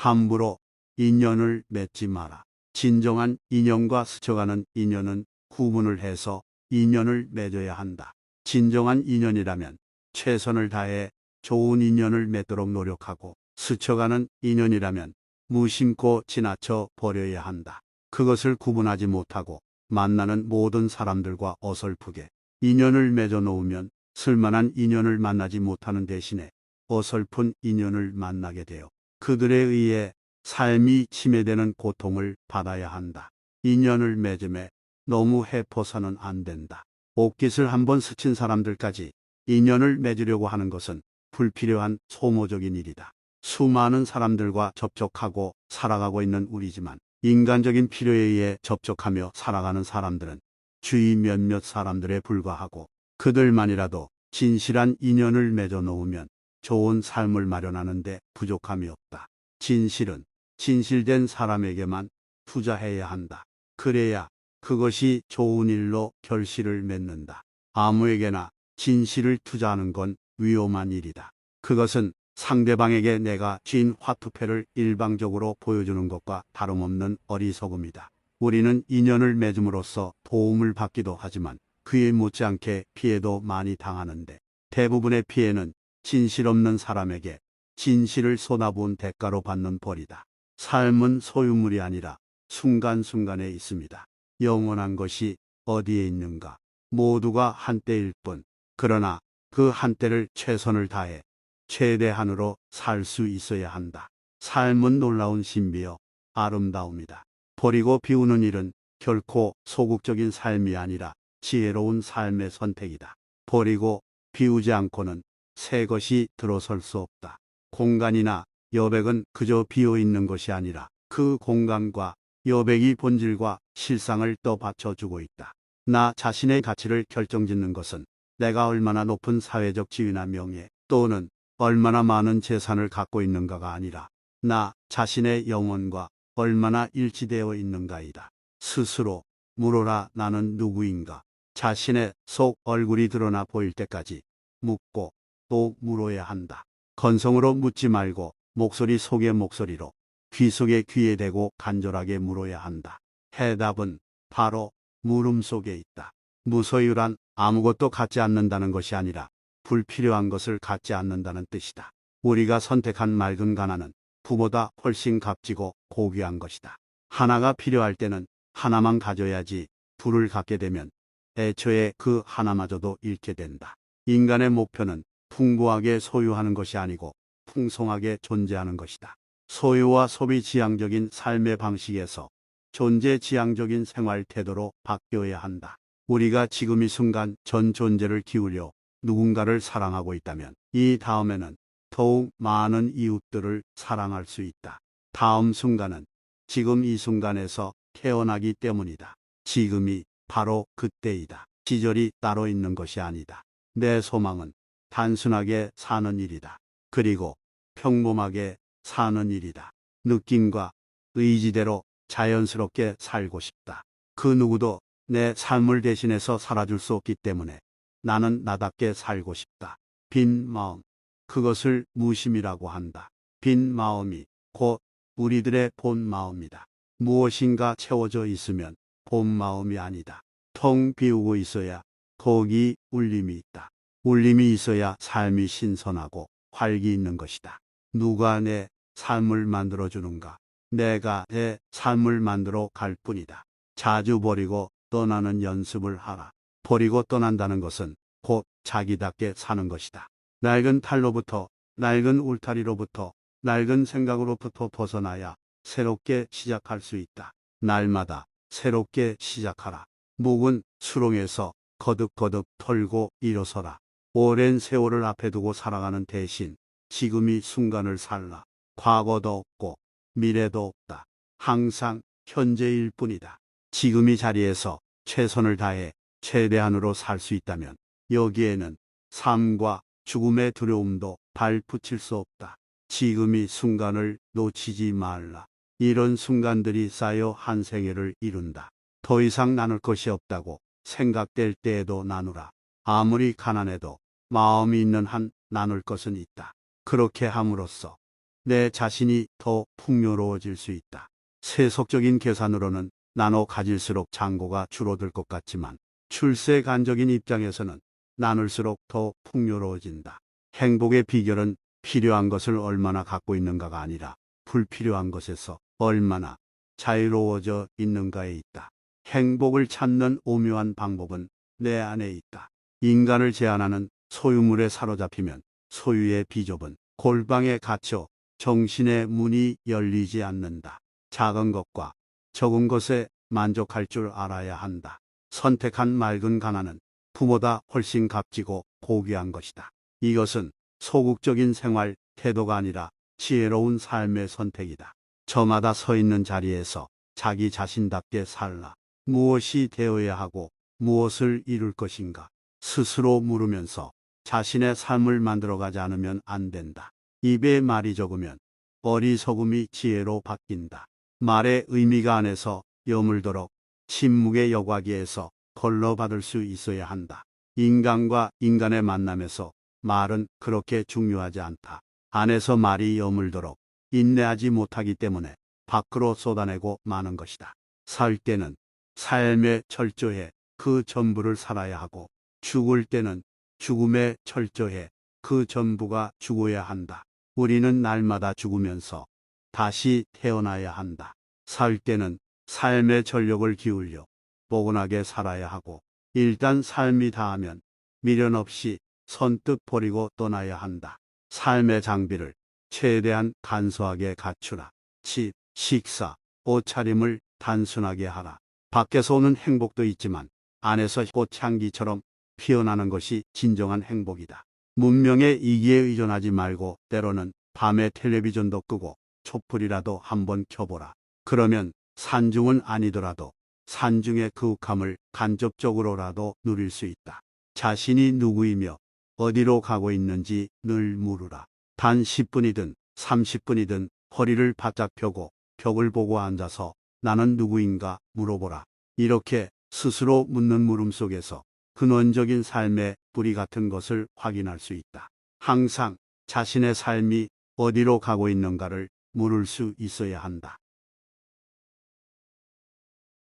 함부로 인연을 맺지 마라. 진정한 인연과 스쳐가는 인연은 구분을 해서 인연을 맺어야 한다. 진정한 인연이라면 최선을 다해 좋은 인연을 맺도록 노력하고, 스쳐가는 인연이라면 무심코 지나쳐 버려야 한다. 그것을 구분하지 못하고 만나는 모든 사람들과 어설프게 인연을 맺어 놓으면 쓸만한 인연을 만나지 못하는 대신에 어설픈 인연을 만나게 되어 그들에 의해 삶이 침해되는 고통을 받아야 한다. 인연을 맺음에 너무 해퍼서는 안 된다. 옷깃을 한번 스친 사람들까지 인연을 맺으려고 하는 것은 불필요한 소모적인 일이다. 수많은 사람들과 접촉하고 살아가고 있는 우리지만 인간적인 필요에 의해 접촉하며 살아가는 사람들은 주위 몇몇 사람들에 불과하고, 그들만이라도 진실한 인연을 맺어 놓으면 좋은 삶을 마련하는데 부족함이 없다. 진실은 진실된 사람에게만 투자해야 한다. 그래야 그것이 좋은 일로 결실을 맺는다. 아무에게나 진실을 투자하는 건 위험한 일이다. 그것은 상대방에게 내가 쥔 화투패를 일방적으로 보여주는 것과 다름없는 어리석음이다. 우리는 인연을 맺음으로써 도움을 받기도 하지만 그에 못지않게 피해도 많이 당하는데, 대부분의 피해는 진실 없는 사람에게 진실을 쏟아부은 대가로 받는 벌이다. 삶은 소유물이 아니라 순간순간에 있습니다. 영원한 것이 어디에 있는가? 모두가 한때일 뿐. 그러나 그 한때를 최선을 다해 최대한으로 살 수 있어야 한다. 삶은 놀라운 신비여 아름다움이다. 버리고 비우는 일은 결코 소극적인 삶이 아니라 지혜로운 삶의 선택이다. 버리고 비우지 않고는 새 것이 들어설 수 없다. 공간이나 여백은 그저 비어 있는 것이 아니라 그 공간과 여백이 본질과 실상을 떠받쳐주고 있다. 나 자신의 가치를 결정짓는 것은 내가 얼마나 높은 사회적 지위나 명예 또는 얼마나 많은 재산을 갖고 있는가가 아니라 나 자신의 영혼과 얼마나 일치되어 있는가이다. 스스로 물어라, 나는 누구인가? 자신의 속 얼굴이 드러나 보일 때까지 묻고 또 물어야 한다. 건성으로 묻지 말고 목소리 속의 목소리로, 귀 속의 귀에 대고 간절하게 물어야 한다. 해답은 바로 물음 속에 있다. 무소유란 아무것도 갖지 않는다는 것이 아니라 불필요한 것을 갖지 않는다는 뜻이다. 우리가 선택한 맑은 가난은 부보다 훨씬 값지고 고귀한 것이다. 하나가 필요할 때는 하나만 가져야지 둘을 갖게 되면 애초에 그 하나마저도 잃게 된다. 인간의 목표는 풍부하게 소유하는 것이 아니고 풍성하게 존재하는 것이다. 소유와 소비 지향적인 삶의 방식에서 존재 지향적인 생활 태도로 바뀌어야 한다. 우리가 지금 이 순간 전 존재를 기울여 누군가를 사랑하고 있다면 이 다음에는 더욱 많은 이웃들을 사랑할 수 있다. 다음 순간은 지금 이 순간에서 태어나기 때문이다. 지금이 바로 그때이다. 시절이 따로 있는 것이 아니다. 내 소망은 단순하게 사는 일이다. 그리고 평범하게 사는 일이다. 느낌과 의지대로 자연스럽게 살고 싶다. 그 누구도 내 삶을 대신해서 살아줄 수 없기 때문에 나는 나답게 살고 싶다. 빈 마음, 그것을 무심이라고 한다. 빈 마음이 곧 우리들의 본 마음이다. 무엇인가 채워져 있으면 본 마음이 아니다. 텅 비우고 있어야 거기 울림이 있다. 울림이 있어야 삶이 신선하고 활기 있는 것이다. 누가 내 삶을 만들어주는가? 내가 내 삶을 만들어 갈 뿐이다. 자주 버리고 떠나는 연습을 하라. 버리고 떠난다는 것은 곧 자기답게 사는 것이다. 낡은 탈로부터, 낡은 울타리로부터, 낡은 생각으로부터 벗어나야 새롭게 시작할 수 있다. 날마다 새롭게 시작하라. 목은 수렁에서 거듭거듭 털고 일어서라. 오랜 세월을 앞에 두고 살아가는 대신 지금 이 순간을 살라. 과거도 없고 미래도 없다. 항상 현재일 뿐이다. 지금 이 자리에서 최선을 다해 최대한으로 살 수 있다면 여기에는 삶과 죽음의 두려움도 발붙일 수 없다. 지금 이 순간을 놓치지 말라. 이런 순간들이 쌓여 한 생애를 이룬다. 더 이상 나눌 것이 없다고 생각될 때에도 나누라. 아무리 가난해도 마음이 있는 한 나눌 것은 있다. 그렇게 함으로써 내 자신이 더 풍요로워질 수 있다. 세속적인 계산으로는 나눠 가질수록 잔고가 줄어들 것 같지만 출세간적인 입장에서는 나눌수록 더 풍요로워진다. 행복의 비결은 필요한 것을 얼마나 갖고 있는가가 아니라 불필요한 것에서 얼마나 자유로워져 있는가에 있다. 행복을 찾는 오묘한 방법은 내 안에 있다. 인간을 제한하는 소유물에 사로잡히면 소유의 비좁은 골방에 갇혀 정신의 문이 열리지 않는다. 작은 것과 적은 것에 만족할 줄 알아야 한다. 선택한 맑은 가난은 부모보다 훨씬 값지고 고귀한 것이다. 이것은 소극적인 생활 태도가 아니라 지혜로운 삶의 선택이다. 저마다 서 있는 자리에서 자기 자신답게 살라. 무엇이 되어야 하고 무엇을 이룰 것인가 스스로 물으면서 자신의 삶을 만들어가지 않으면 안 된다. 입에 말이 적으면 어리석음이 지혜로 바뀐다. 말의 의미가 안에서 여물도록 침묵의 여과기에서 걸러받을 수 있어야 한다. 인간과 인간의 만남에서 말은 그렇게 중요하지 않다. 안에서 말이 여물도록 인내하지 못하기 때문에 밖으로 쏟아내고 마는 것이다. 살 때는 삶에 철저해 그 전부를 살아야 하고 죽을 때는 죽음에 철저해 그 전부가 죽어야 한다. 우리는 날마다 죽으면서 다시 태어나야 한다. 살 때는 삶의 전력을 기울여 포근하게 살아야 하고 일단 삶이 다하면 미련 없이 선뜻 버리고 떠나야 한다. 삶의 장비를 최대한 간소하게 갖추라. 집, 식사, 옷차림을 단순하게 하라. 밖에서 오는 행복도 있지만 안에서 꽃향기처럼 피어나는 것이 진정한 행복이다. 문명의 이기에 의존하지 말고 때로는 밤에 텔레비전도 끄고 촛불이라도 한번 켜보라. 그러면 산중은 아니더라도 산중의 그윽함을 간접적으로라도 누릴 수 있다. 자신이 누구이며 어디로 가고 있는지 늘 물으라. 단 10분이든 30분이든 허리를 바짝 펴고 벽을 보고 앉아서 나는 누구인가 물어보라. 이렇게 스스로 묻는 물음 속에서 근원적인 삶의 뿌리 같은 것을 확인할 수 있다. 항상 자신의 삶이 어디로 가고 있는가를 물을 수 있어야 한다.